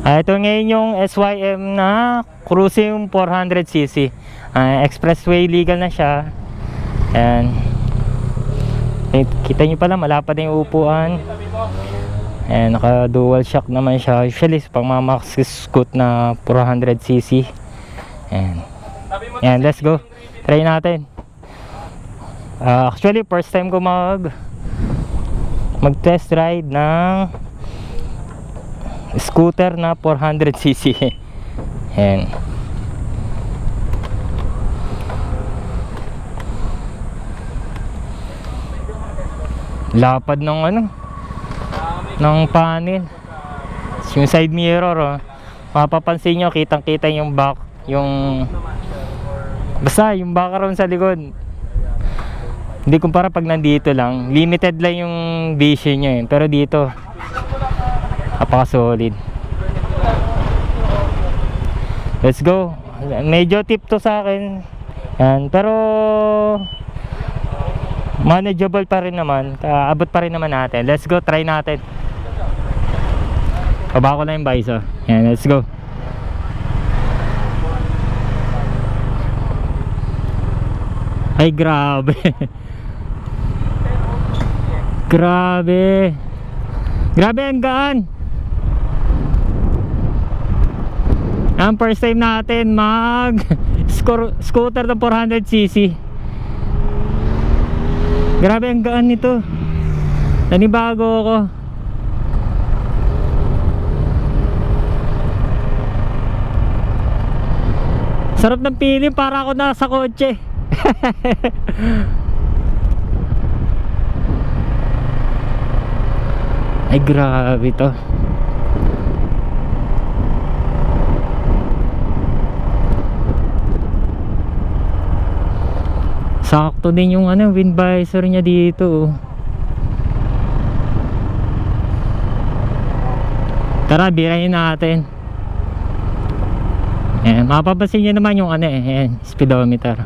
Ito ngayon yung SYM na Cruising 400cc. Expressway legal na siya. Ayan. Kita nyo pala, malapad na yung upuan. Ayan, naka dual shock naman siya. Usually pang mga maxi scoot na 400cc. Ayan. Ayan, let's go. Try natin. Actually first time ko mag test ride ng scooter na 400cc. Ayan. Lapad ng ano, ng panel. Yung side mirror, oh. Mapapansin nyo, kitang kita yung back, yung basta yung background sa likod. Hindi kumpara pag nandito lang, limited lang yung vision nyo yun. Pero dito napaka solid. Let's go. Medyo tip to sa akin. Yan. Pero manageable pa rin naman. Abot pa rin naman natin. Let's go, try natin. Baba ko lang yung visor. Yan, let's go. Ay, grabe. Grabe. Grabe ang gaan. Ang first time natin mag scooter ng 400cc. Grabe ang gaan nito. Nanibago ako. Sarap ng feeling, para ako nasa kotse. Ay, grabe to. Sakto din yung ano, wind visor niya dito. Tara, birahin natin. Ayan, mapapansin nyo naman yung ano eh, ayan, speedometer.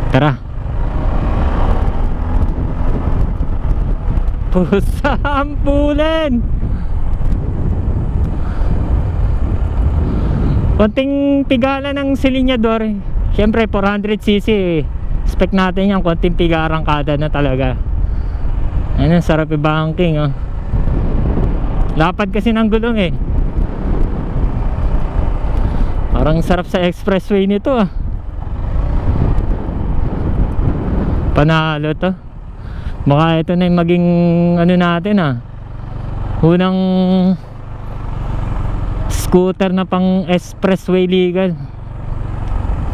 Tara. Pusampulan. Konting pigala ng silinyador. Siyempre 400cc, expect natin yung konting pigarang kada na talaga. Ayun, sarap i-banking, oh. Lapad kasi ng gulong eh. Parang sarap sa expressway nito, ah. Panalo to. Baka ito na yung maging ano natin, ah, unang scooter na pang expressway legal.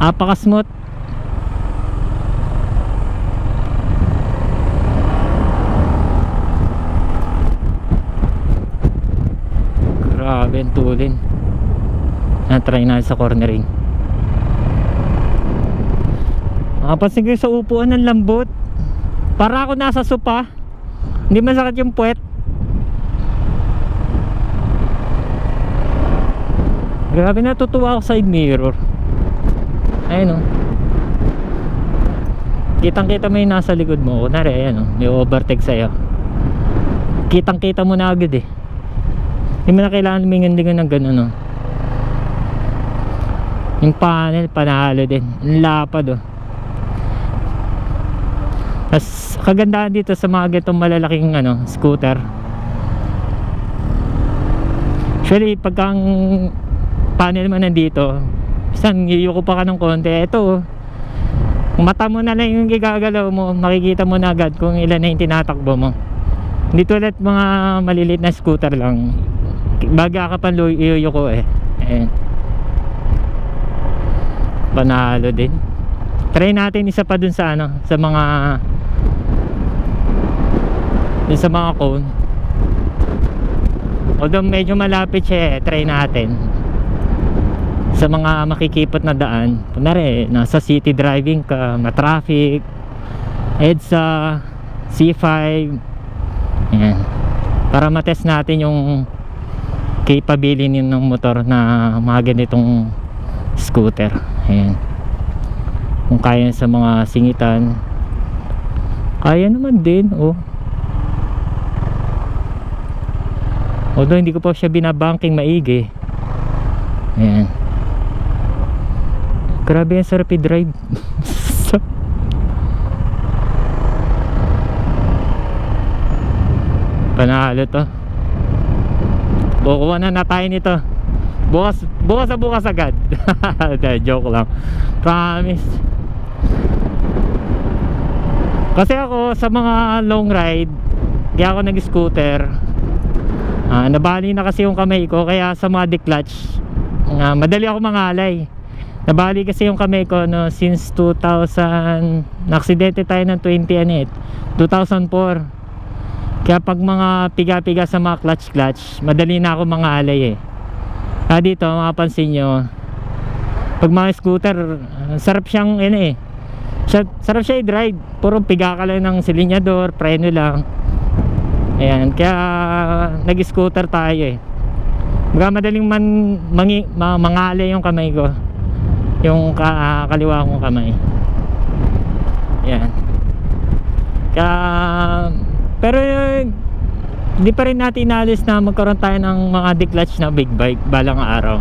Apaka-smooth. Grabe ang tulin. Try na sa cornering. Makapansin ko sa upuan ng lambot. Para ako nasa sopa. Hindi masakit yung puwet. Grabe, natutuwa ako sa side mirror. Ayun, oh. Kitang kita mo yung nasa likod mo. Kunwari, ayan, oh, may overtake sa'yo. Kitang kita mo na agad eh. Hindi mo na kailangan lumingan-lingan ng gano'n, oh. Yung panel, panalo din. Ang lapad, oh. Tapos kagandahan dito sa mga ganitong malalaking ano, scooter, actually pagka ang panel mo nandito, isang yuyuko pa ka ng konti. Ito, mata mo na lang yung gagalaw mo, makikita mo na agad kung ilan na yung tinatakbo mo. Hindi tulad mga maliliit na scooter lang, baga ka pa yuyuko eh. Ayan. Panalo din. Try natin isa pa dun sa ano, sa mga cone. Although medyo malapit siya eh, try natin sa mga makikipot na daan. Kunwari, nasa city driving ka, ma-traffic, EDSA, C5. Ayan. Para matest natin yung capability ng motor na mga ganitong scooter. Ayan. Kung kaya sa mga singitan, kaya naman din, oh. Although hindi ko pa siya binabanking maigi. Ayan. Grabe yan sa rapid drive. Panalo to. Bukuha na tayo nito. Bukas agad. Joke lang. Promise. Kasi ako sa mga long ride, kaya ako nag-scooter, nabali na kasi yung kamay ko. Kaya sa mga declutch, madali ako mangalay. Nabali kasi yung kamay ko no, since 2000. Na-aksidente tayo ng 2004. Kaya pag mga piga-piga sa mga clutch, madali na ako mangalay eh. Dito makapansin nyo, pag mga scooter, sarap siyang sarap siya i-drive. Puro piga ka lang ng silinyador, preno lang. Ayan, kaya nag-scooter tayo eh. Madaling mangalay yung kamay ko, yung kaliwa kong kamay. Ayan. Kaya pero hindi pa rin natin inalis na magkaroon tayo ng mga declutch na big bike balang araw.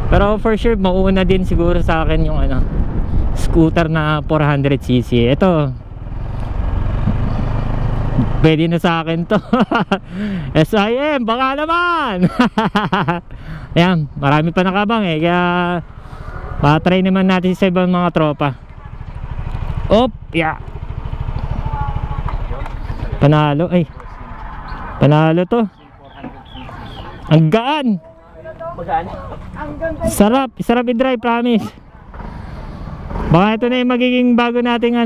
Pero for sure mauuna din siguro sa akin yung scooter na 400cc. Ito pwede na sa akin to. SIM baka naman. Ayan, marami pa nakabang eh. Kaya patry naman natin sa ibang mga tropa. Op, yeah. Panalo ay. Panalo to. Ang gaan. Sarap i-drive, promise. Baka ito na yung magiging bago nating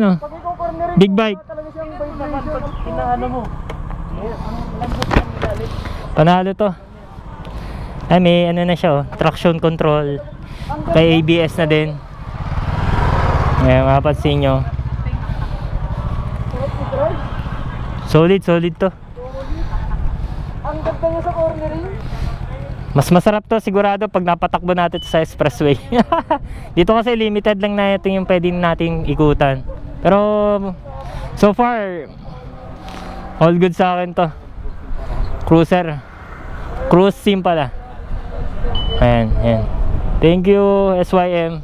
big bike. Panalo to. Ay may na siya traction control. May ABS na din. Ngayon mapapansin nyo. Solid to. Ang ganda niya sa cornering. Mas masarap to sigurado pag napatakbo natin sa expressway. Dito kasi limited lang na ito yung pwede nating ikutan. Pero so far all good sa akin to. Cruise sim pala. Ayan. Thank you SYM.